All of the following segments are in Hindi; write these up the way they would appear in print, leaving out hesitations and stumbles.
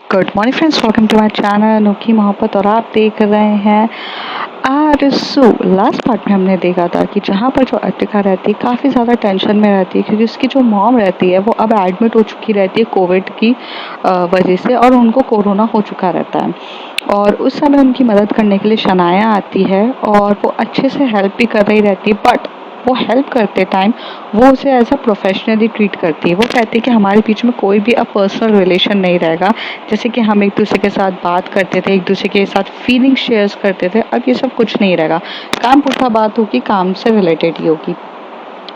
Good morning friends, welcome to my channel Anokhi Mohabbat. और आप देख रहे हैं आरसू। लास्ट पार्ट में हमने देखा था कि जहाँ पर जो अर्तिका रहती है काफ़ी ज़्यादा टेंशन में रहती है, क्योंकि उसकी जो मॉम रहती है वो अब एडमिट हो चुकी रहती है कोविड की वजह से, और उनको कोरोना हो चुका रहता है। और उस समय उनकी मदद करने के लिए शनाया आती है और वो अच्छे से हेल्प भी कर रही रहती है, बट वो हेल्प करते टाइम वो उसे एज अ प्रोफेशनली ट्रीट करती है। वो कहती है कि हमारे बीच में कोई भी अब पर्सनल रिलेशन नहीं रहेगा, जैसे कि हम एक दूसरे के साथ बात करते थे, एक दूसरे के साथ फीलिंग शेयर्स करते थे, अब ये सब कुछ नहीं रहेगा। काम पुरता बात होगी, काम से रिलेटेड ही होगी।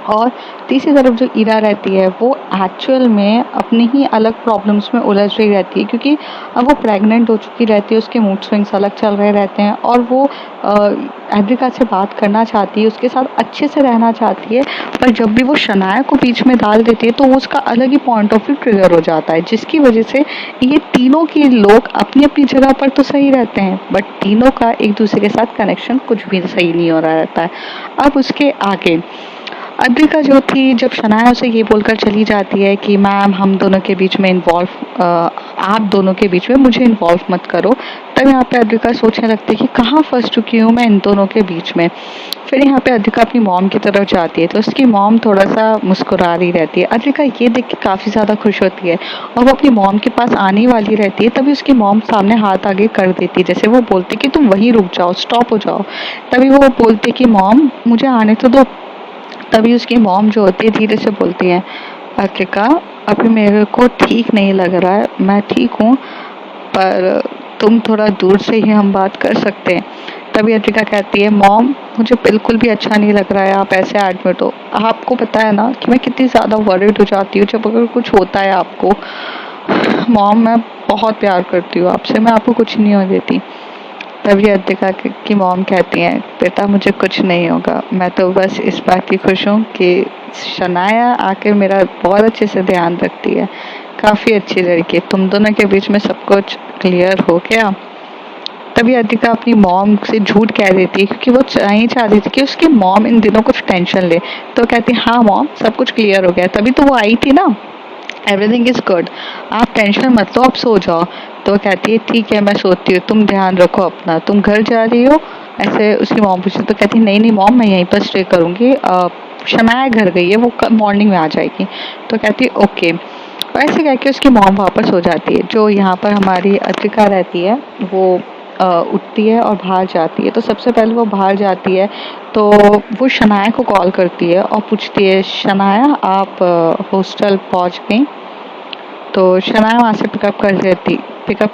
और तीसरी तरफ जो ईरा रहती है वो एक्चुअल में अपनी ही अलग प्रॉब्लम्स में उलझ रही रहती है, क्योंकि अब वो प्रेग्नेंट हो चुकी रहती है, उसके मूड स्विंग्स अलग चल रहे रहते हैं, और वो एड्रिका से बात करना चाहती है, उसके साथ अच्छे से रहना चाहती है, पर जब भी वो शनाया को बीच में डाल देती है तो वो उसका अलग ही पॉइंट ऑफ व्यू ट्रिगर हो जाता है, जिसकी वजह से ये तीनों के लोग अपनी अपनी जगह पर तो सही रहते हैं, बट तीनों का एक दूसरे के साथ कनेक्शन कुछ भी सही नहीं हो रहा रहता है। अब उसके आगे अद्रिका जो थी, जब शनाया उसे ये बोलकर चली जाती है कि मैम हम दोनों के बीच में आप दोनों के बीच में मुझे इन्वॉल्व मत करो, तब यहाँ पे अद्रिका सोचने लगती है कि कहाँ फंस चुकी हूँ मैं इन दोनों के बीच में। फिर यहाँ पे अद्रिका अपनी मॉम की तरफ जाती है तो उसकी मॉम थोड़ा सा मुस्कुरा रही रहती है। अद्रिका ये देख के काफ़ी ज़्यादा खुश होती है और वो अपनी मॉम के पास आने वाली रहती है, तभी उसकी मॉम सामने हाथ आगे कर देती है, जैसे वो बोलती कि तुम वहीं रुक जाओ, स्टॉप हो जाओ। तभी वो बोलती कि मॉम मुझे आने तो दो। तभी उसकी मॉम जो होती है धीरे से बोलती है, अर्तिका अभी मेरे को ठीक नहीं लग रहा है, मैं ठीक हूँ, पर तुम थोड़ा दूर से ही हम बात कर सकते हैं। तभी अर्तिका कहती है, मॉम मुझे बिल्कुल भी अच्छा नहीं लग रहा है आप ऐसे एडमिट हो। आपको पता है ना कि मैं कितनी ज़्यादा वरीड हो जाती हूँ जब अगर कुछ होता है आपको। मॉम मैं बहुत प्यार करती हूँ आपसे, मैं आपको कुछ नहीं होने देती। तभी अर्तिका की मॉम कहती हैं, बेटा मुझे कुछ नहीं होगा, मैं तो बस इस बात की खुश हूँ कि शनाया आके मेरा बहुत अच्छे से ध्यान रखती है, काफ़ी अच्छी लड़की है, तुम दोनों के बीच में सब कुछ क्लियर हो गया। तभी अर्तिका अपनी मॉम से झूठ कह देती है, क्योंकि वो नहीं चाहती थी कि उसकी मॉम इन दिनों कुछ टेंशन ले। तो कहती है, हाँ मॉम सब कुछ क्लियर हो गया, तभी तो वो आई थी ना, एवरीथिंग इज गुड, आप टेंशन मत लो, आप सो जाओ। तो कहती है, ठीक है मैं सोती हूँ, तुम ध्यान रखो अपना, तुम घर जा रही हो? ऐसे उसकी मॉम पूछती, तो कहती नहीं नहीं मॉम मैं यहीं पर स्टे करूँगी, शनाया घर गई है, वो मॉर्निंग में आ जाएगी। तो कहती है ओके। ऐसे कह के उसकी मॉम वापस हो जाती है। जो यहाँ पर हमारी अत्रिका रहती है वो उठती है और बाहर जाती है। तो सबसे पहले वो बाहर जाती है तो वो शनाया को कॉल करती है और पूछती है, शनाया आप हॉस्टल पहुँच गई? तो शनाया वहाँ से पिकअप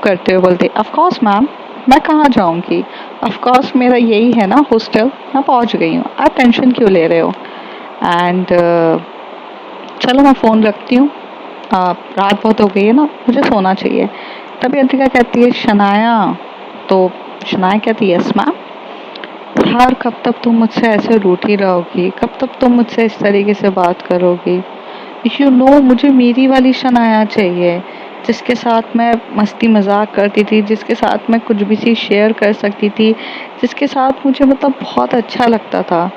करते हुए बोलती, ऑफ कोर्स मैम, मैं कहाँ जाऊँगी, ऑफ कोर्स मेरा यही है ना हॉस्टल, मैं पहुँच गई हूँ, आप टेंशन क्यों ले रहे हो। एंड चलो मैं फ़ोन रखती हूँ, रात बहुत हो गई है ना, मुझे सोना चाहिए। तभी अतिका कहती है, शनाया। तो शनाया कहती है, यस मैम। यार कब तक तुम मुझसे ऐसे रूठी रहोगी, कब तक तुम मुझसे इस तरीके से बात करोगी। यू नो मुझे मेरी वाली शनाया चाहिए, जिसके साथ मैं मस्ती मजाक करती थी, जिसके साथ मैं कुछ भी चीज़ शेयर कर सकती थी, जिसके साथ मुझे मतलब बहुत अच्छा लगता था।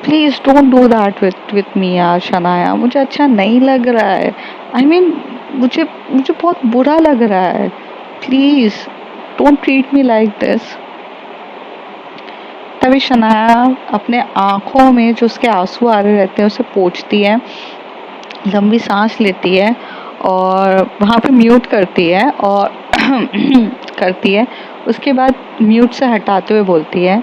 Please don't do that with me यार शनाया, मुझे अच्छा नहीं लग रहा है। आई मीन मुझे मुझे बहुत बुरा लग रहा है, please don't treat me like this. तभी शनाया अपने आँखों में जो उसके आंसू आ रहे रहते हैं उसे पोंछती है, लंबी सांस लेती है और वहाँ पे म्यूट करती है और करती है। उसके बाद म्यूट से हटाते हुए बोलती है,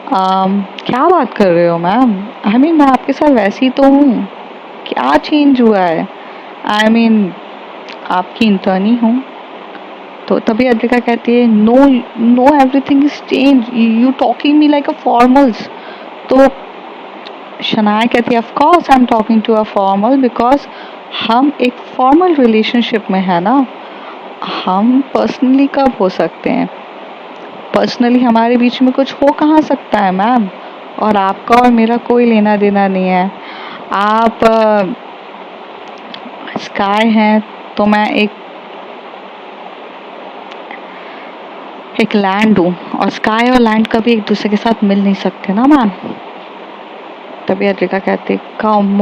क्या बात कर रहे हो मैम, आई मीन मैं आपके साथ वैसी तो हूँ, क्या चेंज हुआ है, आई मीन आपकी इंटर्नी हूँ। तो तभी अद्रिका कहती है, no no everything is change, you talking me like a formals. तो शनाया कहती है, of course I am talking to a formal, because हम एक फॉर्मल रिलेशनशिप में है ना, हम पर्सनली कब हो सकते हैं, पर्सनली हमारे बीच में कुछ हो कहाँ सकता है मैम, और आपका और मेरा कोई लेना देना नहीं है। आप स्काई हैं तो मैं एक लैंड हूँ, और स्काई और लैंड कभी एक दूसरे के साथ मिल नहीं सकते ना मैम। तभी अद्रिका कहती, कम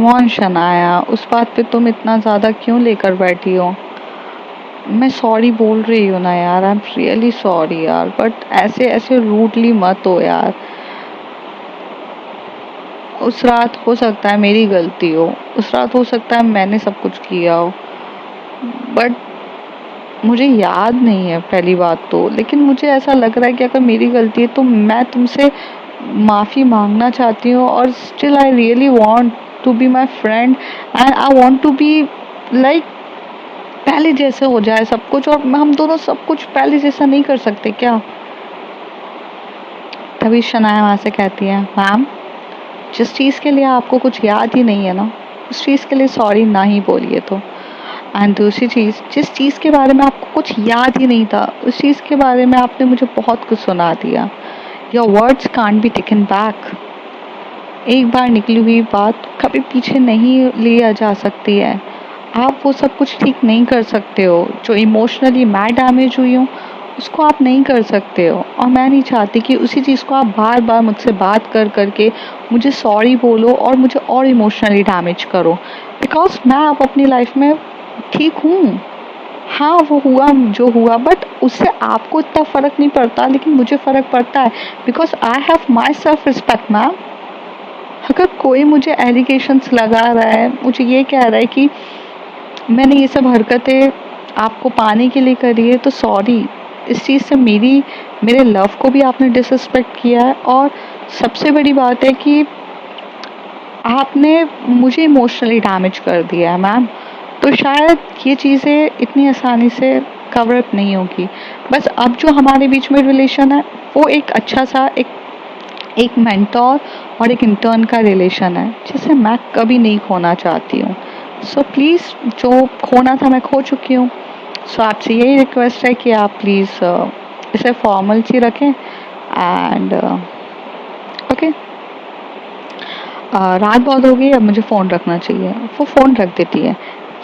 ऑन शनाया, उस बात पे तुम इतना ज़्यादा क्यों लेकर बैठी हो। मैं सॉरी बोल रही हूँ ना यार, आई एम रियली सॉरी यार, बट ऐसे ऐसे रूडली मत हो यार। उस रात हो सकता है मेरी गलती हो, उस रात हो सकता है मैंने सब कुछ किया हो, बट मुझे याद नहीं है पहली बात तो। लेकिन मुझे ऐसा लग रहा है कि अगर मेरी गलती है तो मैं तुमसे माफ़ी मांगना चाहती हूँ, और still I really want to be my friend and I want to be like पहले जैसे हो जाए सब कुछ, और हम दोनों सब कुछ पहले जैसा नहीं कर सकते क्या? तभी शनाया वहाँ से कहती है, मैम जिस चीज़ के लिए आपको कुछ याद ही नहीं है ना, उस चीज़ के लिए सॉरी ना ही बोलिए तो। एंड दूसरी चीज़, जिस चीज़ के बारे में आपको कुछ याद ही नहीं था, उस चीज़ के बारे में आपने मुझे बहुत कुछ सुना दिया। Your words can't be taken back. एक बार निकली हुई बात कभी पीछे नहीं लिया जा सकती है। आप वो सब कुछ ठीक नहीं कर सकते हो। जो इमोशनली मैं डैमेज हुई हूँ उसको आप नहीं कर सकते हो, और मैं नहीं चाहती कि उसी चीज़ को आप बार बार मुझसे बात कर करके मुझे सॉरी बोलो और मुझे और इमोशनली डैमेज करो। बिकॉज मैं अब अपनी लाइफ में ठीक हूँ। हाँ वो हुआ जो हुआ, बट उससे आपको इतना फ़र्क नहीं पड़ता, लेकिन मुझे फ़र्क पड़ता है। Because I have my self respect ma'am. अगर कोई मुझे एलिगेशंस लगा रहा है, मुझे ये कह रहा है कि मैंने ये सब हरकतें आपको पाने के लिए करी है, तो सॉरी। इस चीज़ से मेरे लव को भी आपने डिसरिस्पेक्ट किया है, और सबसे बड़ी बात है कि आपने मुझे इमोशनली डैमेज कर दिया है मैम। तो शायद ये चीज़ें इतनी आसानी से कवर अप नहीं होगी। बस अब जो हमारे बीच में रिलेशन है वो एक अच्छा सा एक मेंटोर और एक इंटर्न का रिलेशन है, जिसे मैं कभी नहीं खोना चाहती हूँ। सो प्लीज़, जो खोना था मैं खो चुकी हूँ। सो आपसे यही रिक्वेस्ट है कि आप प्लीज़ इसे फॉर्मल सी रखें। एंड ओके, रात बहुत हो गई, अब मुझे फ़ोन रखना चाहिए। वो फ़ोन रख देती है।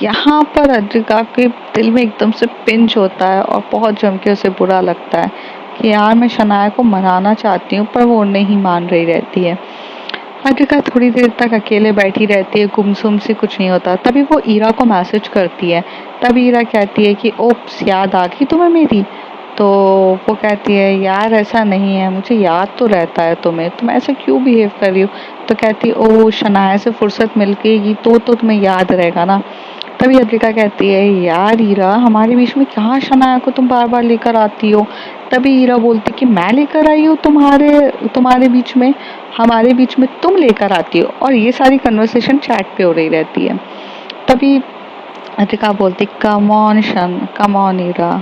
यहाँ पर अद्रिका के दिल में एकदम से पिंच होता है और बहुत जम के उसे बुरा लगता है कि यार मैं शनाया को मनाना चाहती हूँ पर वो नहीं मान रही रहती है। अद्रिका थोड़ी देर तक अकेले बैठी रहती है, गुमसुम से कुछ नहीं होता। तभी वो ईरा को मैसेज करती है। तभी ईरा कहती है कि ओप्स, याद आ गई तुम्हें मेरी? तो वो कहती है यार ऐसा नहीं है, मुझे याद तो रहता है तुम्हें, तुम ऐसे क्यों बिहेव कर रही हो? तो कहती ओ शनाया से फुर्सत मिल गई तो तुम्हें याद रहेगा ना। तभी अद्रिका कहती है यार ईरा, हमारे बीच में कहाँ शनाया को तुम बार बार लेकर आती हो? तभी ईरा बोलती कि मैं लेकर आई हूँ तुम्हारे बीच में, हमारे बीच में तुम लेकर आती हो। और ये सारी कन्वर्सेशन चैट पे हो रही रहती है। तभी अद्रिका बोलती come on come on Ira,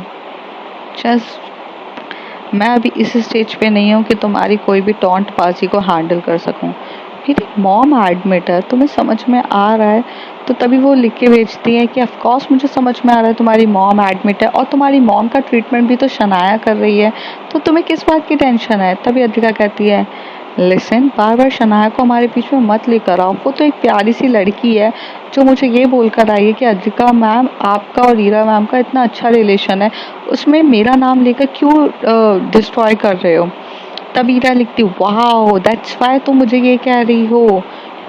just मैं अभी इस स्टेज पे नहीं हूँ कि तुम्हारी कोई भी टॉन्ट बाजी को हैंडल कर सकूँ। मेरी मॉम एडमिट है, तुम्हें समझ में आ रहा है? तो तभी वो लिख के भेजती है कि ऑफ कोर्स मुझे समझ में आ रहा है तुम्हारी मॉम एडमिट है, और तुम्हारी मॉम का ट्रीटमेंट भी तो शनाया कर रही है, तो तुम्हें किस बात की टेंशन है? तभी अद्रिका कहती है लिसन, बार बार शनाया को हमारे बीच में मत लेकर आओ। वो तो एक प्यारी सी लड़की है जो मुझे ये बोलकर आई है कि अद्रिका मैम, आपका और ईरा मैम का इतना अच्छा रिलेशन है, उसमें मेरा नाम लेकर क्यों डिस्ट्रॉय कर रहे हो? तब ईरा लिखती वाह दैट्स वाई तुम मुझे ये कह रही हो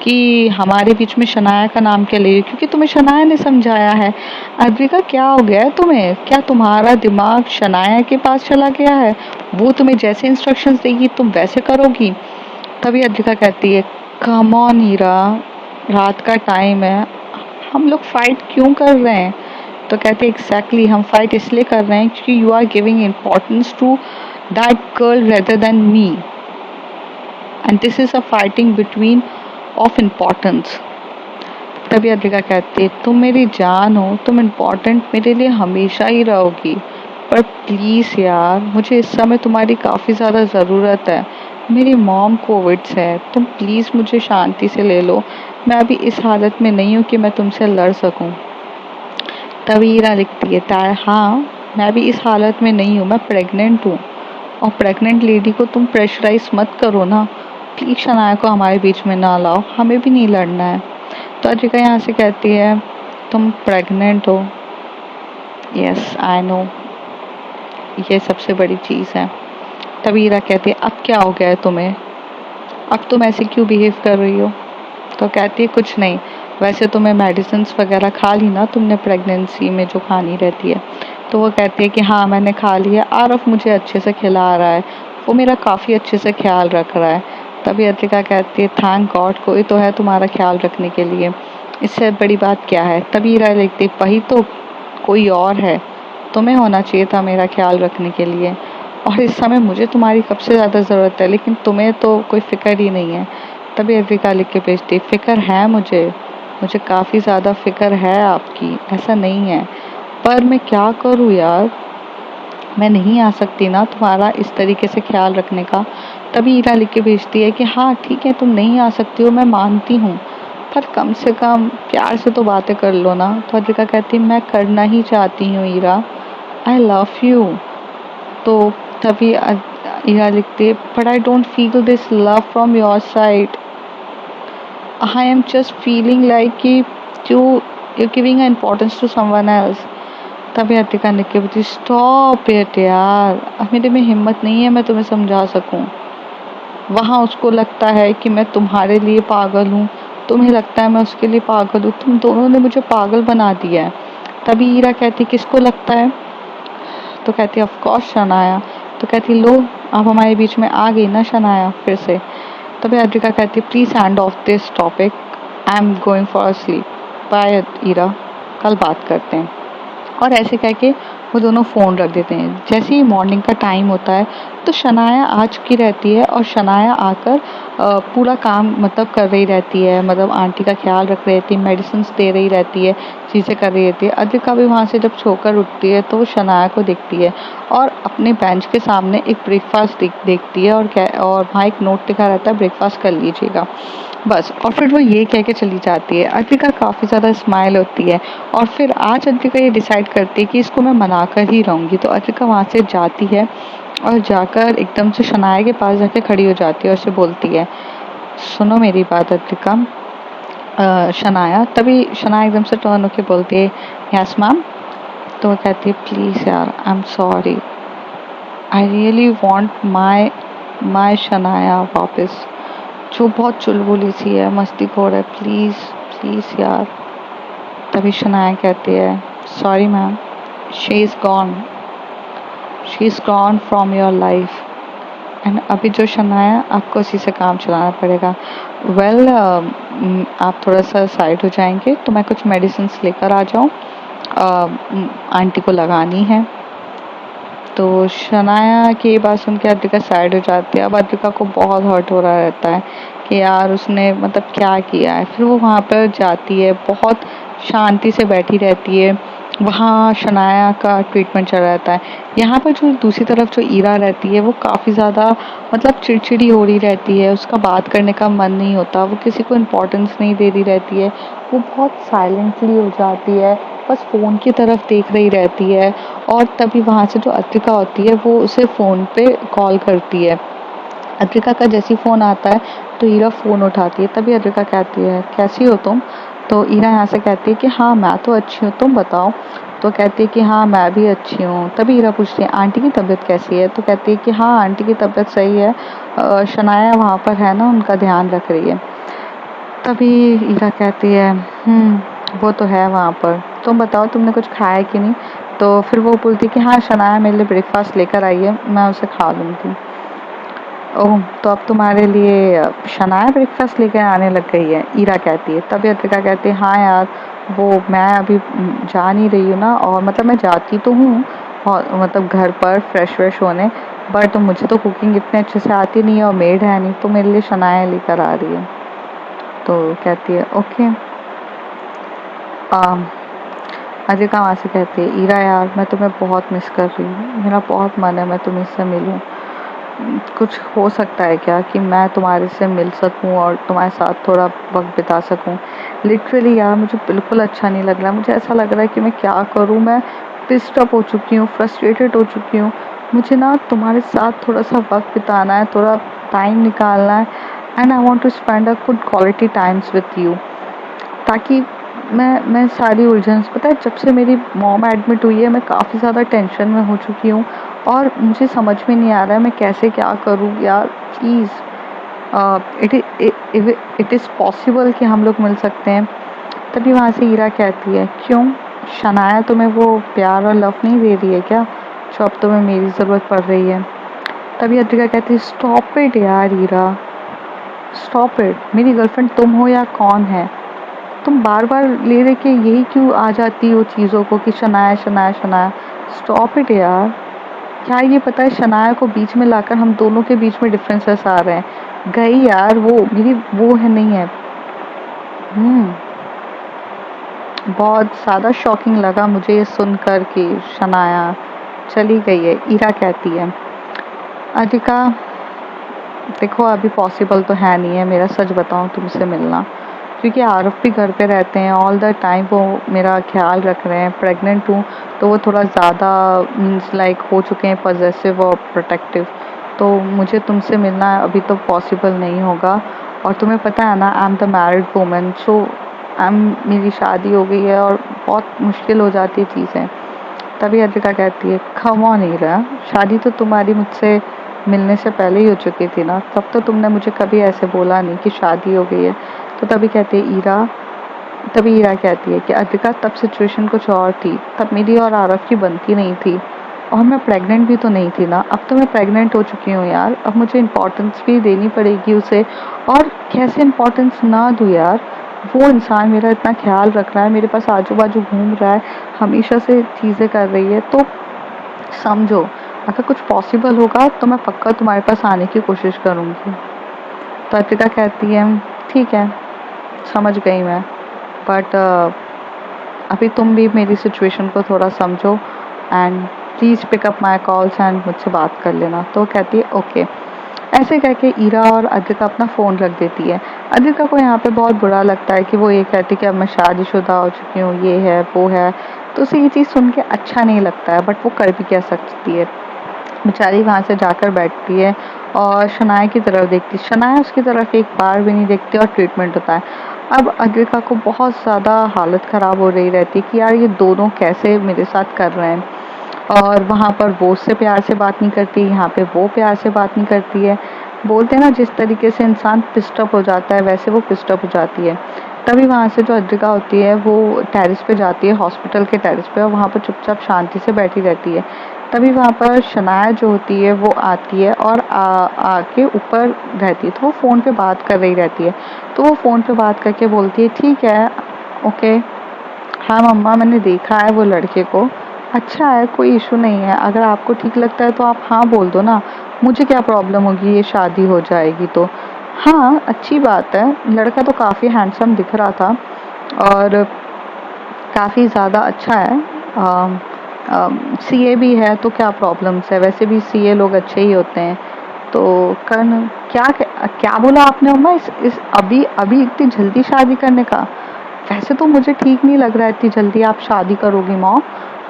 कि हमारे बीच में शनाया का नाम क्या ले रही हो, क्योंकि तुम्हें शनाया ने समझाया है। अद्रिका क्या हो गया है तुम्हें? क्या तुम्हारा दिमाग शनाया के पास चला गया है? वो तुम्हें जैसे इंस्ट्रक्शंस देगी तुम वैसे करोगी? तभी अद्रिका कहती है कम ऑन हीरा, रात का टाइम है, हम लोग फाइट क्यों कर रहे हैं? तो कहते एग्जैक्टली हम फाइट इसलिए कर रहे हैं क्योंकि you are giving importance to that girl rather than me, and this is a fighting between of importance. तभी अद्रिका कहती है तुम मेरी जान हो, तुम इम्पोर्टेंट मेरे लिए हमेशा ही रहोगी, पर प्लीज़ यार मुझे इस समय तुम्हारी काफ़ी ज़्यादा ज़रूरत है। मेरी मॉम कोविड से है, तुम प्लीज़ मुझे शांति से ले लो। मैं अभी इस हालत में नहीं हूँ कि मैं तुमसे लड़ सकूँ। तभी हीरा लिखती है हाँ, मैं भी इस हालत में नहीं हूँ, मैं प्रेग्नेंट हूँ, और प्रेग्नेंट लेडी को तुम प्रेशराइज मत करो ना। प्लीज शनाया को हमारे बीच में ना लाओ, हमें भी नहीं लड़ना है। तो अद्रिका यहाँ से कहती है तुम प्रेग्नेंट हो? यस आई नो, ये सबसे बड़ी चीज़ है। तभी हीरा कहती है अब क्या हो गया है तुम्हें, अब तुम ऐसे क्यों बिहेव कर रही हो? तो कहती है कुछ नहीं, वैसे तो मैं मेडिसिन वगैरह खा ली ना तुमने प्रेगनेंसी में जो खानी रहती है। तो वो कहती है कि हाँ मैंने खा लिया, आरफ मुझे अच्छे से खिला रहा है, वो मेरा काफ़ी अच्छे से ख्याल रख रहा है। तभी अद्रिका कहती है थैंक गॉड कोई तो है तुम्हारा ख्याल रखने के लिए, इससे बड़ी बात क्या है। तभी ईरा लिखती वही तो, कोई और है, तुम्हें होना चाहिए था मेरा ख्याल रखने के लिए, और इस समय मुझे तुम्हारी कब से ज़्यादा ज़रूरत है, लेकिन तुम्हें तो कोई फ़िक्र ही नहीं है। तभी अद्रिका लिख के भेजती फ़िक्र है मुझे काफ़ी ज़्यादा फ़िक्र है आपकी, ऐसा नहीं है, पर मैं क्या करूँ यार, मैं नहीं आ सकती ना तुम्हारा इस तरीके से ख्याल रखने का। तभी ईरा लिख के भेजती है कि हाँ ठीक है तुम नहीं आ सकती हो, मैं मानती हूँ, पर कम से कम प्यार से तो बातें कर लो ना। तो अद्रिका कहती मैं करना ही चाहती हूँ ईरा, आई लव यू। तो तभी ईरा लिखती है but I don't feel this love from your side, I am just feeling like कि you giving importance to someone else. तभी अतिका लिख के बोलती स्टॉप इट यार, अब मेरे में हिम्मत नहीं है मैं तुम्हें समझा सकूं। वहाँ उसको लगता है कि मैं तुम्हारे लिए पागल हूँ, तुम्हें लगता है मैं उसके लिए पागल हूँ, तुम दोनों ने मुझे पागल बना दिया है। तभी ईरा कहती किसको लगता है। तो कहती ऑफ कोर्स शनाया। तो कहती लो आप हमारे बीच में आ गई ना शनाया फिर से। तभी अद्रिका कहती please hand off this topic, I am going for sleep, bye Ira, कल बात करते हैं। और ऐसे कह के वो दोनों फ़ोन रख देते हैं। जैसे ही मॉर्निंग का टाइम होता है तो शनाया आ चुकी रहती है, और शनाया आकर पूरा काम मतलब कर रही रहती है, मतलब आंटी का ख्याल रख रही रहती है, मेडिसिन दे रही रहती है, चीज़ें कर रही रहती है। अद्रिका भी वहाँ से जब सोकर उठती है तो वो शनाया को देखती है और अपने बेंच के सामने एक ब्रेकफास्ट देखती है, और वहाँ एक नोट लिखा रहता है ब्रेकफास्ट कर लीजिएगा बस। और फिर वो ये कह के चली जाती है। अद्रिका काफ़ी ज़्यादा स्माइल होती है, और फिर आज अद्रिका ये डिसाइड करती है कि इसको मैं मना कर ही रहूँगी। तो अद्रिका वहाँ से जाती है और जाकर एकदम से शनाया के पास जाके खड़ी हो जाती है और उसे बोलती है सुनो मेरी बात अद्रिका। शनाया, तभी शनाया एकदम से टर्न होके बोलती है यस मैम। तो वो कहती है प्लीज़ यार I am sorry, I really want my Shanaya वापस, जो बहुत चुलबुली सी है, मस्तीखोर है, प्लीज़ प्लीज़ यार। तभी शनाया कहती है sorry ma'am, she is gone, she is gone from your life. And अभी जो शनाया आपको उसी से काम चलाना पड़ेगा। वेल आप थोड़ा सा साइड हो जाएंगे तो मैं कुछ मेडिसिन लेकर आ जाऊँ, आंटी को लगानी है। तो शनाया की बात सुन के अद्रिका साइड हो जाती है। अब अद्रिका को बहुत हर्ट हो रहा रहता है कि यार उसने मतलब क्या किया है। फिर वो वहाँ पर जाती है, बहुत शांति से बैठी रहती है, वहाँ शनाया का ट्रीटमेंट चल रहता है। यहाँ पर जो दूसरी तरफ जो ईरा रहती है वो काफ़ी ज़्यादा मतलब चिड़चिड़ी हो रही रहती है, उसका बात करने का मन नहीं होता, वो किसी को इम्पोर्टेंस नहीं दे रही रहती है, वो बहुत साइलेंटली हो जाती है, बस फ़ोन की तरफ देख रही रहती है। और तभी वहाँ से जो अद्रिका होती है वो उसे फ़ोन पे कॉल करती है। अद्रिका का जैसे ही फ़ोन आता है तो ईरा फ़ोन उठाती है। तभी अद्रिका कहती है कैसी हो तुम। तो ईरा यहाँ से कहती है कि हाँ मैं तो अच्छी हूँ, तुम बताओ। तो कहती है कि हाँ मैं भी अच्छी हूँ। तभी ईरा पूछती है आंटी की तबीयत कैसी है। तो कहती है कि हाँ आंटी की तबीयत सही है, शनाया वहाँ पर है ना, उनका ध्यान रख रही है। तभी ईरा कहती है वो तो है वहाँ पर, तुम बताओ तुमने कुछ खाया कि नहीं। तो फिर वो बोलती है कि हाँ शनाया मेरे लिए ब्रेकफास्ट लेकर आई है, मैं उसे खा लूँगी। ओह तो अब तुम्हारे लिए शनाया ब्रेकफास्ट लेकर आने लग गई है, ईरा कहती है। तभी अद्रिका कहती है हाँ यार वो मैं अभी जा नहीं रही हूँ ना, और मतलब मैं जाती तो हूँ और मतलब घर पर फ्रेश होने, बट मुझे तो कुकिंग इतने अच्छे से आती नहीं है और मेड है नहीं, तो मेरे लिए शनाया लेकर आ रही है। तो कहती है ओके। अद्रिका वहाँ से कहती है ईरा यार मैं तुम्हें बहुत मिस कर रही हूँ, मेरा बहुत मन है मैं तुम्हें से मिलूँ, कुछ हो सकता है क्या कि मैं तुम्हारे से मिल सकूं और तुम्हारे साथ थोड़ा वक्त बिता सकूं। लिटरली यार मुझे बिल्कुल अच्छा नहीं लग रहा, मुझे ऐसा लग रहा है कि मैं क्या करूं, मैं डिस्टर्ब हो चुकी हूँ, फ्रस्ट्रेटेड हो चुकी हूँ। मुझे ना तुम्हारे साथ थोड़ा सा वक्त बिताना है, थोड़ा टाइम निकालना है, and I want to spend a good quality times with you, ताकि मैं सारी उलझन, पता है जब से मेरी मॉम एडमिट हुई है मैं काफ़ी ज़्यादा टेंशन में हो चुकी हूँ, और मुझे समझ में नहीं आ रहा है मैं कैसे क्या करूँ यार। प्लीज़ इट इज़ पॉसिबल कि हम लोग मिल सकते हैं। तभी वहाँ से ईरा कहती है क्यों, शनाया तुम्हें वो प्यार और लव नहीं दे रही है क्या, जो अब तुम्हें मेरी ज़रूरत पड़ रही है। तभी अद्रिका कहती है स्टॉप इट यार ईरा, स्टॉप इट। मेरी गर्लफ्रेंड तुम हो या कौन है, तुम बार बार ले रहे के यही क्यों आ जाती हो चीज़ों को कि शनाया शनाया शनाया। स्टॉप इट यार। क्या ये पता है शनाया को बीच में लाकर हम दोनों के बीच में डिफरेंसेस आ रहे हैं। गई यार वो मेरी वो है नहीं है। बहुत ज़्यादा शॉकिंग लगा मुझे ये सुनकर कि शनाया चली गई है। ईरा कहती है अदिका देखो अभी पॉसिबल तो है नहीं है मेरा, सच बताऊं तुमसे मिलना, क्योंकि आरफ भी घर पे रहते हैं ऑल द टाइम, वो मेरा ख्याल रख रहे हैं। प्रेग्नेंट हूँ तो वो थोड़ा ज़्यादा मीन्स लाइक हो चुके हैं पॉजेसिव और प्रोटेक्टिव, तो मुझे तुमसे मिलना अभी तो पॉसिबल नहीं होगा। और तुम्हें पता है ना I am the married women, so मेरी शादी हो गई है और बहुत मुश्किल हो जाती है चीज़ें। तभी अद्रिका कहती है कम ऑन ईरा, शादी तो तुम्हारी मुझसे मिलने से पहले ही हो चुकी थी ना, तब तो तुमने मुझे कभी ऐसे बोला नहीं कि शादी हो गई है। तो तभी ईरा कहती है कि अद्रिका तब सिचुएशन कुछ और थी, तब मेरी और आरफ की बनती नहीं थी, और मैं प्रेग्नेंट भी तो नहीं थी ना। अब तो मैं प्रेग्नेंट हो चुकी हूँ यार, अब मुझे इम्पोर्टेंस भी देनी पड़ेगी उसे। और कैसे इम्पोर्टेंस ना दूँ यार, वो इंसान मेरा इतना ख्याल रख रहा है, मेरे पास आजू बाजू घूम रहा है, हमेशा से चीज़ें कर रही है, तो समझो अगर कुछ पॉसिबल होगा तो मैं पक्का तुम्हारे पास आने की कोशिश करूँगी। तो अर्पिता कहती है ठीक है समझ गई मैं, बट अभी तुम भी मेरी सिचुएशन को थोड़ा समझो and please pick up my calls and मुझसे बात कर लेना। तो कहती है ओके। ऐसे कह के ईरा और अद्रिका अपना फ़ोन रख देती है। अद्रिका को यहाँ पे बहुत बुरा लगता है कि वो ये कहती है कि अब मैं शादीशुदा हो चुकी हूँ, ये है वो है, तो उसे ये चीज़ सुन के अच्छा नहीं लगता है, बट वो कर भी क्या सकती है। बेचारी वहाँ से जाकर बैठती है और शनाया की तरफ देखती है। शनाया उसकी तरफ एक बार भी नहीं देखती और ट्रीटमेंट होता है। अब अद्रिका को बहुत ज़्यादा हालत ख़राब हो रही रहती है कि यार ये दोनों कैसे मेरे साथ कर रहे हैं, और वहाँ पर वो उससे प्यार से बात नहीं करती, यहाँ पे वो प्यार से बात नहीं करती है। बोलते हैं ना जिस तरीके से इंसान पिस्टअप हो जाता है वैसे वो पिस्टअप हो जाती है। तभी वहाँ से जो अद्रिका होती है वो टेरेस पे जाती है, हॉस्पिटल के टेरेस पे, और वहाँ पर चुपचाप शांति से बैठी रहती है। तभी वहाँ पर शनाया जो होती है वो आती है और आके ऊपर रहती है, तो वो फ़ोन पे बात कर रही रहती है। तो वो फ़ोन पे बात करके बोलती है ठीक है ओके, हाँ मम्मा मैंने देखा है वो लड़के को, अच्छा है कोई इशू नहीं है, अगर आपको ठीक लगता है तो आप हाँ बोल दो ना, मुझे क्या प्रॉब्लम होगी, ये शादी हो जाएगी तो। हाँ अच्छी बात है, लड़का तो काफ़ी हैंडसम दिख रहा था और काफ़ी ज़्यादा अच्छा है, सीए भी है तो क्या प्रॉब्लम्स है, वैसे भी सीए लोग अच्छे ही होते हैं। तो कर्ण क्या क्या बोला आपने अम्मा, इस अभी अभी इतनी जल्दी शादी करने का? वैसे तो मुझे ठीक नहीं लग रहा है इतनी जल्दी आप शादी करोगी मॉम,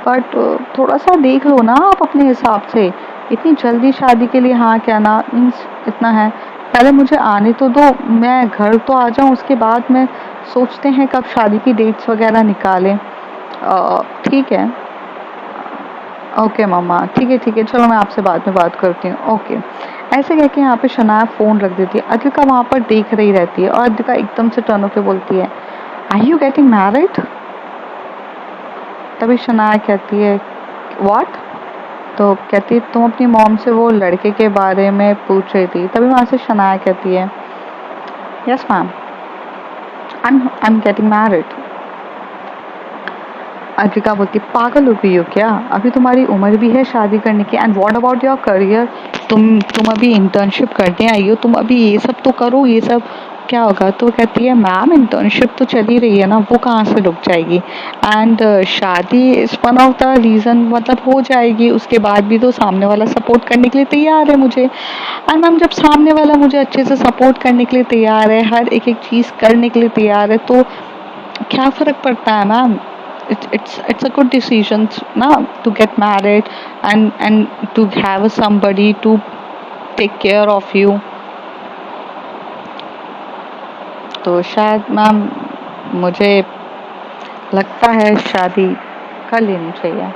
बट थोड़ा सा देख लो ना आप अपने हिसाब से, इतनी जल्दी शादी के लिए हाँ क्या ना मीन्स इतना है, पहले मुझे आने तो दो, मैं घर तो आ जाऊँ, उसके बाद में सोचते हैं कब शादी की डेट्स वगैरह निकालें। ठीक है ओके मम्मा, ठीक है चलो मैं आपसे बाद में बात करती हूँ ओके। ऐसे कह के यहाँ पे शनाया फ़ोन रख देती है। अद्रिका वहाँ पर देख रही रहती है और अद्रिका एकदम से टर्न होकर बोलती है आर यू गेटिंग मैरिड? तभी शनाया कहती है व्हाट? तो कहती है तुम अपनी मॉम से वो लड़के के बारे में पूछ रही थी। तभी वहाँ से शनाया कहती है yes ma'am I am getting married. Adrika बोलती पागल हो गई हो क्या, अभी तुम्हारी उम्र भी है शादी करने की, and what about your career, तुम अभी इंटर्नशिप करने आई हो, तुम अभी ये सब तो करो, ये सब क्या होगा। तो कहती है मैम इंटर्नशिप तो चली रही है ना, वो कहाँ से रुक जाएगी, एंड शादी is one of the reason, मतलब हो जाएगी, उसके बाद भी तो सामने वाला सपोर्ट करने के लिए तैयार है मुझे। एंड मैम जब सामने वाला मुझे अच्छे से सपोर्ट करने के लिए तैयार है, हर एक एक चीज़ करने के लिए तैयार है, तो क्या फ़र्क पड़ता है ma'am. It's a good decision now to get married and to have somebody to take care of you। तो शायद मैम मुझे लगता है शादी कर लेनी चाहिए।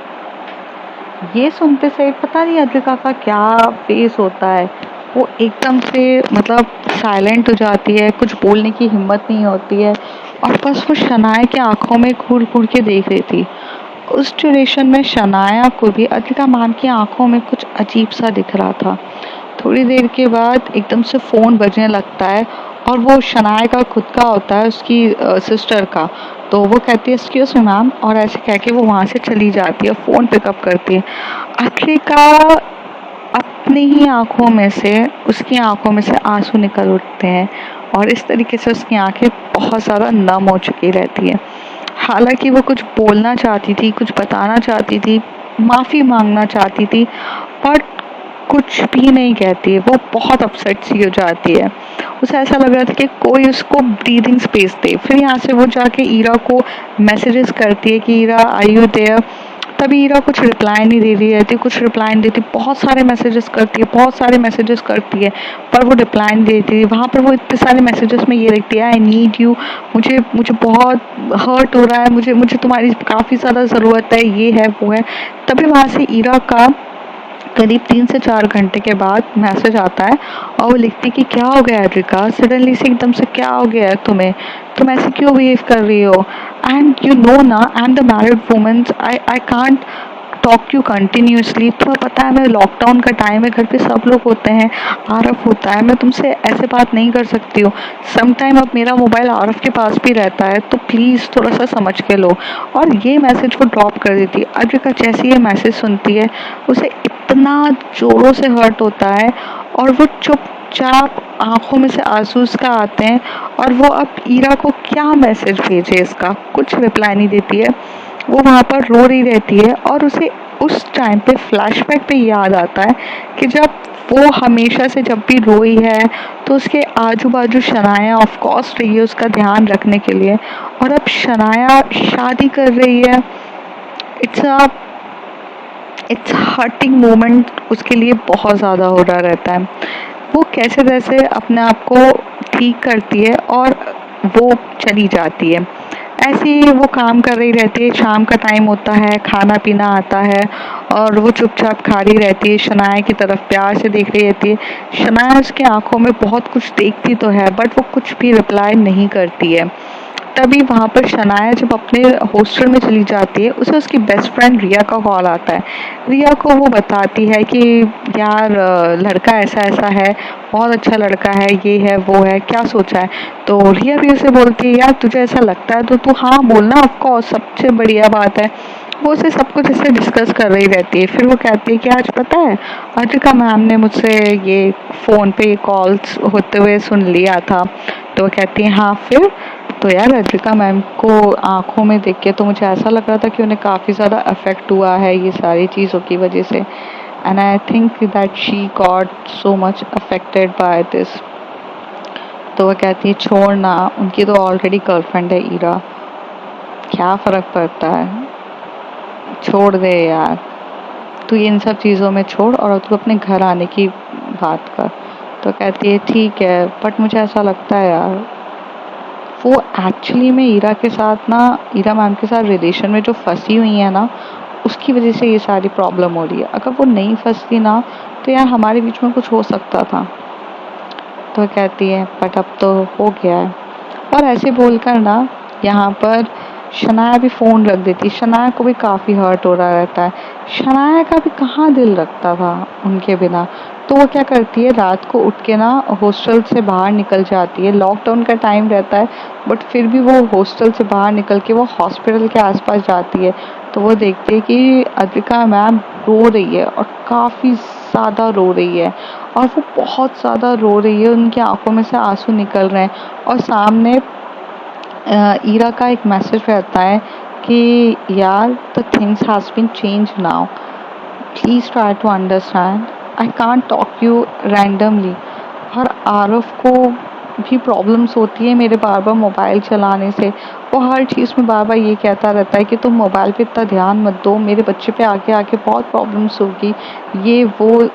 ये सुनते से पता नहीं अद्रिका का क्या फेस होता है, वो एकदम से मतलब साइलेंट हो जाती है, कुछ बोलने की हिम्मत नहीं होती है, और बस वो शनाया की आंखों में घूर घूर के देख रही थी। उस ड्यूरेशन में शनाया को भी अद्विका मैम की आंखों में कुछ अजीब सा दिख रहा था। थोड़ी देर के बाद एकदम से फ़ोन बजने लगता है और वो शनाया का खुद का होता है, उसकी सिस्टर का। तो वो कहती है एक्सक्यूज मी मैम, और ऐसे कह के वो वहाँ से चली जाती है, फ़ोन पिकअप करती है। अद्विका अपनी ही आंखों में से, उसकी आंखों में से आंसू निकल उठते हैं और इस तरीके से उसकी आंखें बहुत ज़्यादा नम हो चुकी रहती है। हालांकि वो कुछ बोलना चाहती थी, कुछ बताना चाहती थी, माफ़ी मांगना चाहती थी, बट कुछ भी नहीं कहती है। वो बहुत अपसेट सी हो जाती है। उसे ऐसा लग रहा था कि कोई उसको ब्रीदिंग स्पेस दे। फिर यहाँ से वो जाके ईरा को मैसेजेस करती है कि ईरा आई यू देयर। तभी ईरा कुछ रिप्लाई नहीं दे रही रहती, कुछ रिप्लाई नहीं देती, बहुत सारे मैसेजेस करती है, बहुत सारे मैसेजेस करती है, पर वो रिप्लाई नहीं देती। वहाँ पर वो इतने सारे मैसेजेस में ये लिखती है आई नीड यू, मुझे मुझे बहुत हर्ट हो रहा है, मुझे मुझे तुम्हारी काफ़ी ज़्यादा ज़रूरत है, ये है वो है। तभी वहाँ से ईरा का करीब 3 से 4 घंटे के बाद मैसेज आता है और वो लिखती कि क्या हो गया अद्विका, सडनली से एकदम से क्या हो गया है तुम्हें, तुम ऐसे क्यों बिहेव कर रही हो। एंड यू नो ना, I am the married woman, I can't talk you continuously. तुम्हें पता है मैं लॉकडाउन का टाइम है, घर पे सब लोग होते हैं, आरफ होता है, मैं तुमसे ऐसे बात नहीं कर सकती हूँ। सम टाइम अब मेरा मोबाइल आरफ के पास भी रहता है, तो प्लीज़ थोड़ा सा समझ के लो। और ये मैसेज वो ड्रॉप कर देती है। अद्विका जैसे ये मैसेज सुनती है उसे इतना जोरों से हर्ट होता है और वो चुपचाप आंखों में से आंसू उसका आते हैं और वो अब ईरा को क्या मैसेज भेजे, इसका कुछ रिप्लाई नहीं देती है। वो वहाँ पर रो रही रहती है और उसे उस टाइम पे फ्लैशबैक पे याद आता है कि जब वो हमेशा से जब भी रोई है तो उसके आजू बाजू शनाया ऑफ कोर्स रही है उसका ध्यान रखने के लिए, और अब शनाया शादी कर रही है। It's a it's hurting moment उसके लिए बहुत ज़्यादा हो रहा रहता है। वो कैसे कैसे अपने आप को ठीक करती है और वो चली जाती है। ऐसे ही वो काम कर रही रहती है, शाम का टाइम होता है, खाना पीना आता है और वो चुपचाप खा रही रहती है, शनाया की तरफ प्यार से देख रही रहती है। शनाया उसकी आंखों में बहुत कुछ देखती तो है बट वो कुछ भी रिप्लाई नहीं करती है। तभी वहाँ पर शनाया जब अपने हॉस्टल में चली जाती है, उसे उसकी बेस्ट फ्रेंड रिया का कॉल आता है। रिया को वो बताती है कि यार लड़का ऐसा ऐसा है, बहुत अच्छा लड़का है, ये है वो है, क्या सोचा है। तो रिया भी उसे बोलती है यार तुझे ऐसा लगता है तो तू हाँ बोलना, ऑफकोर्स सबसे बढ़िया बात है। वो उसे सब कुछ ऐसे डिस्कस कर रही रहती है। फिर वो कहती है कि आज पता है अद्विका मैम ने मुझसे ये फ़ोन पे कॉल्स होते हुए सुन लिया था। तो वो कहती है हाँ फिर। तो यार अद्विका मैम को आंखों में देख के तो मुझे ऐसा लग रहा था कि उन्हें काफ़ी ज़्यादा अफेक्ट हुआ है ये सारी चीज़ों की वजह से, and I think that she got so much affected by this. तो वह कहती है छोड़ ना, उनकी तो ऑलरेडी गर्लफ्रेंड है ईरा, क्या फ़र्क पड़ता है, छोड़ दे यार, तू इन सब चीज़ों में छोड़ और तू अपने घर आने की बात कर। तो कहती है ठीक है, बट मुझे ऐसा लगता है यार वो एक्चुअली में ईरा के साथ ना, ईरा मैम के साथ रिलेशन में जो फंसी हुई है ना, उसकी वजह से ये सारी प्रॉब्लम हो रही है। अगर वो नहीं फंसती ना तो यार हमारे बीच में कुछ हो सकता था। तो कहती है बट अब तो हो गया है। और ऐसे बोलकर ना यहाँ पर शनाया भी फ़ोन रख देती। शनाया को भी काफ़ी हर्ट हो रहा रहता है। शनाया का भी कहाँ दिल लगता था उनके बिना। तो वो क्या करती है रात को उठ के ना हॉस्टल से बाहर निकल जाती है। लॉकडाउन का टाइम रहता है बट फिर भी वो हॉस्टल से बाहर निकल के वो हॉस्पिटल के आसपास जाती है। तो वो देखती है कि अद्विका मैम रो रही है और काफ़ी ज़्यादा रो रही है और वो बहुत ज़्यादा रो रही है, उनकी आंखों में से आंसू निकल रहे हैं। और सामने ईरा का एक मैसेज रहता है कि यार the things has been change now, please try to understand, I can't talk you randomly. और आरफ को भी प्रॉब्लम्स होती है मेरे बार बार मोबाइल चलाने से। वो हर चीज़ में बार बार ये कहता रहता है कि तुम मोबाइल पे इतना ध्यान मत दो, मेरे बच्चे पे आगे आके बहुत प्रॉब्लम्स होगी, ये वो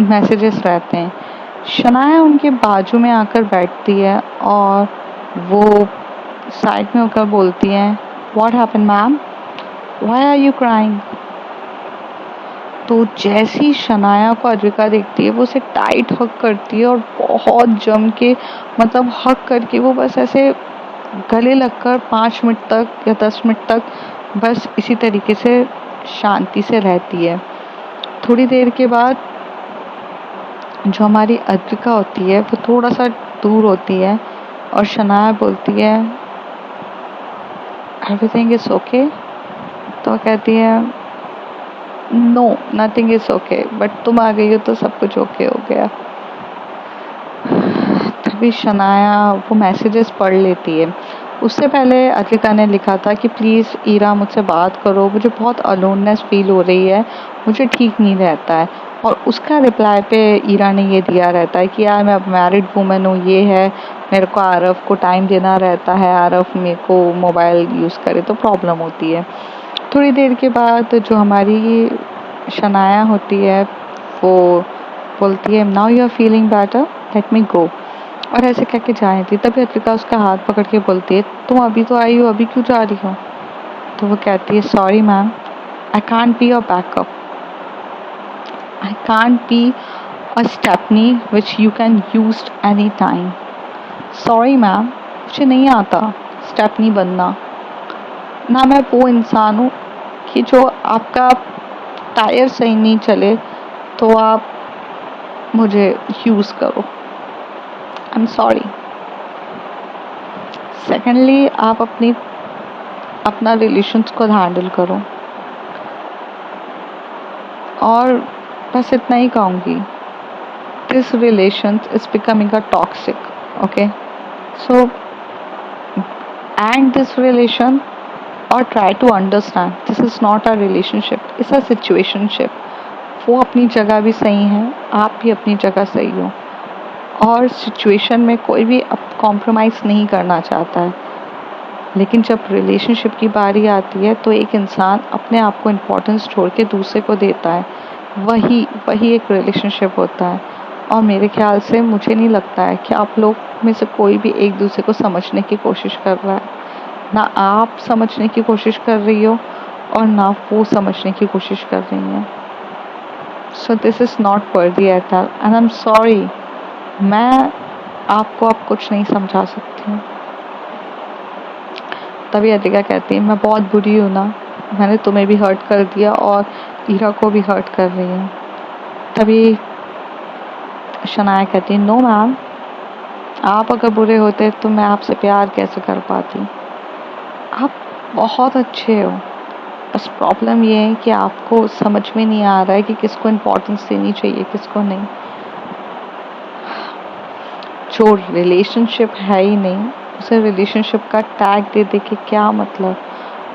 मैसेजेस रहते हैं। शनाया उनके बाजू में आकर बैठती है और वो साइड में होकर बोलती हैं what happened ma'am, why are you crying. तो जैसी शनाया को अद्विका देखती है वो उसे टाइट हक करती है और बहुत जम के, मतलब हक करके वो बस ऐसे गले लगकर 5 मिनट तक या 10 मिनट तक बस इसी तरीके से शांति से रहती है। थोड़ी देर के बाद जो हमारी अद्विका होती है वो थोड़ा सा दूर होती है और शनाया बोलती है एवरीथिंग इज ओके। तो कहती है no nothing is okay, but तुम आ गई हो तो सब कुछ ओके हो गया। तभी शनाया वो मैसेजेस पढ़ लेती है। उससे पहले अद्विका ने लिखा था कि प्लीज़ ईरा मुझसे बात करो, मुझे बहुत अलोननेस फील हो रही है, मुझे ठीक नहीं रहता है। और उसका रिप्लाई पे ईरा ने ये दिया रहता है कि यार मैं अब मैरिड वूमेन हूँ, ये है, मेरे को आरव को टाइम देना रहता है, आरव मेरे को मोबाइल यूज़ करे तो प्रॉब्लम होती है। थोड़ी देर के बाद जो हमारी शनाया होती है वो बोलती है now you are feeling better, let me go. और ऐसे कह के जा रही थी तभी अद्विका उसका हाथ पकड़ के बोलती है तुम अभी तो आई हो, अभी क्यों जा रही हो? तो वो कहती है sorry ma'am, I can't be your backup, I can't be a stepney which you can use any time. Sorry ma'am, मुझे नहीं आता स्टेपनी बनना, ना मैं वो इंसान हूँ कि जो आपका टायर सही नहीं चले तो आप मुझे यूज़ करो। I am sorry. सेकेंडली आप अपना रिलेशंस को हैंडल करो। और बस इतना ही कहूँगी, this relation is becoming a toxic, okay, so and this relation और try to understand this is not a relationship, it's a situationship. वो अपनी जगह भी सही है, आप भी अपनी जगह सही हो, और सिचुएशन में कोई भी अब कॉम्प्रोमाइज़ नहीं करना चाहता है। लेकिन जब रिलेशनशिप की बारी आती है तो एक इंसान अपने आप को इम्पोर्टेंस छोड़ के दूसरे को देता है, वही वही एक रिलेशनशिप होता है। और मेरे ख्याल से मुझे नहीं लगता है कि आप लोग में से कोई भी एक दूसरे को समझने की कोशिश कर रहा है। ना आप समझने की कोशिश कर रही हो और ना वो समझने की कोशिश कर रही है। So this is not worthy at all and I am sorry, मैं आपको अब कुछ नहीं समझा सकती हूँ। तभी अतिका कहती है मैं बहुत बुरी हूँ ना, मैंने तुम्हें भी हर्ट कर दिया और ईरा को भी हर्ट कर रही हूँ। तभी शनाया कहती है नो मैम, आप अगर बुरे होते तो मैं आपसे प्यार कैसे कर पाती, आप बहुत अच्छे हो। बस प्रॉब्लम ये है कि आपको समझ में नहीं आ रहा है कि किसको इम्पोर्टेंस देनी चाहिए किसको नहीं। जो रिलेशनशिप है ही नहीं उसे रिलेशनशिप का टैग दे दे के क्या मतलब,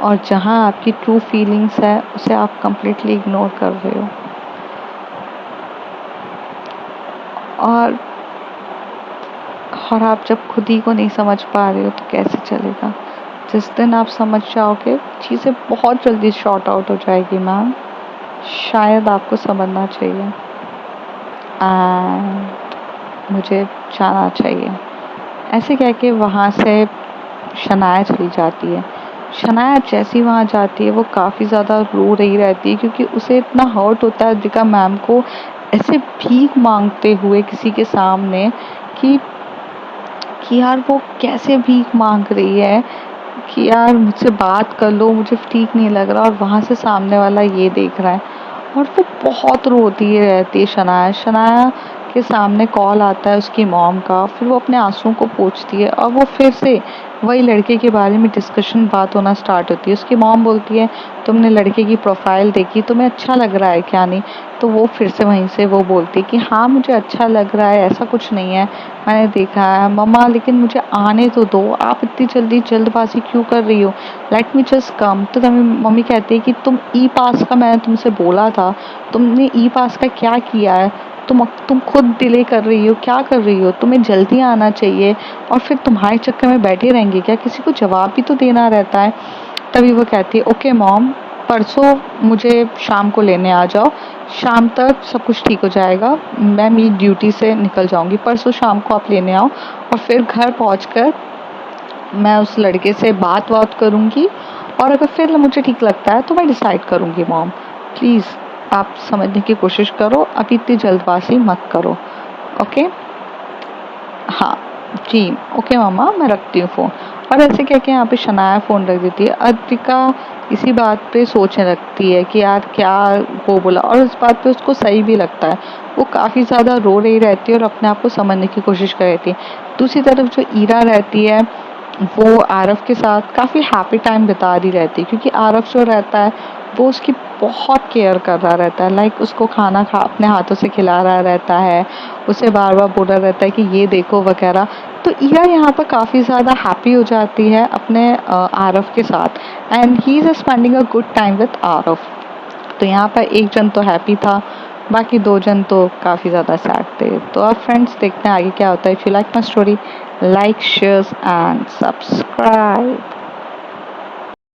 और जहाँ आपकी ट्रू फीलिंग्स है उसे आप कंप्लीटली इग्नोर कर रहे हो। और आप जब खुद ही को नहीं समझ पा रहे हो तो कैसे चलेगा। जिस दिन आप समझ जाओगे चीज़ें बहुत जल्दी शॉर्ट आउट हो जाएगी मैम, शायद आपको समझना चाहिए एंड मुझे जाना चाहिए। ऐसे कह के वहाँ से शनाया चली जाती है। शनाया जैसी वहाँ जाती है वो काफ़ी ज़्यादा रो रही रहती है क्योंकि उसे इतना हर्ट होता है अद्विका मैम को ऐसे भीख मांगते हुए किसी के सामने कि यार वो कैसे भीख मांग रही है कि यार मुझसे बात कर लो, मुझे ठीक नहीं लग रहा, और वहाँ से सामने वाला ये देख रहा है और वो बहुत रोती रहती है। शनाया शनाया के सामने कॉल आता है उसकी मॉम का, फिर वो अपने आंसुओं को पोंछती है और वो फिर से वही लड़के के बारे में डिस्कशन बात होना स्टार्ट होती है। उसकी मॉम बोलती है तुमने लड़के की प्रोफाइल देखी, तुम्हें अच्छा लग रहा है क्या नहीं? तो वो फिर से वहीं से वो बोलती है कि हाँ मुझे अच्छा लग रहा है, ऐसा कुछ नहीं है, मैंने देखा है मम्मा, लेकिन मुझे आने तो दो, आप इतनी जल्दी जल्दबाजी क्यों कर रही हो, लेट मी जस्ट कम। तो तभी मम्मी कहती है कि तुम ई पास का मैंने तुमसे बोला था, तुमने ई पास का क्या किया है, तुम खुद डिले कर रही हो, क्या कर रही हो, तुम्हें जल्दी आना चाहिए और फिर तुम्हारे चक्कर में बैठे रहेंगे क्या, किसी को जवाब भी तो देना रहता है। तभी वो कहती है ओके मॉम, परसों मुझे शाम को लेने आ जाओ, शाम तक सब कुछ ठीक हो जाएगा, मैं मेरी ड्यूटी से निकल जाऊंगी, परसों शाम को आप लेने आओ और फिर घर पहुंचकर मैं उस लड़के से बात करूंगी और अगर फिर मुझे ठीक लगता है तो मैं डिसाइड करूंगी। मॉम प्लीज़ आप समझने की कोशिश करो, अभी इतनी जल्दबाजी मत करो, ओके? हाँ जी, ओके मामा, मैं रखती हूँ फ़ोन। और ऐसे कह के यहाँ पे शनाया फ़ोन रख देती है। अद्विका इसी बात पे सोचने लगती है कि यार क्या वो बोला, और उस बात पे उसको सही भी लगता है। वो काफ़ी ज़्यादा रो रही रहती है और अपने आप को समझने की कोशिश कर रही थी। दूसरी तरफ जो ईरा रहती है वो आरव के साथ काफ़ी हैप्पी टाइम बिता रही रहती है, क्योंकि आरव जो रहता है वो उसकी बहुत केयर कर रहा रहता है। लाइक उसको खाना अपने हाथों से खिला रहा रहता है, उसे बार बार बोल रहा रहता है कि ये देखो वगैरह। तो ईरा यहाँ पर काफ़ी ज़्यादा हैप्पी हो जाती है अपने आरव के साथ, and he is spending a good time with Aarav. तो यहाँ पर एक जन तो हैप्पी था, बाकी दो जन तो काफ़ी ज़्यादा सैड थे। तो अब फ्रेंड्स देखते हैं आगे क्या होता है। If you like my story, like share and subscribe.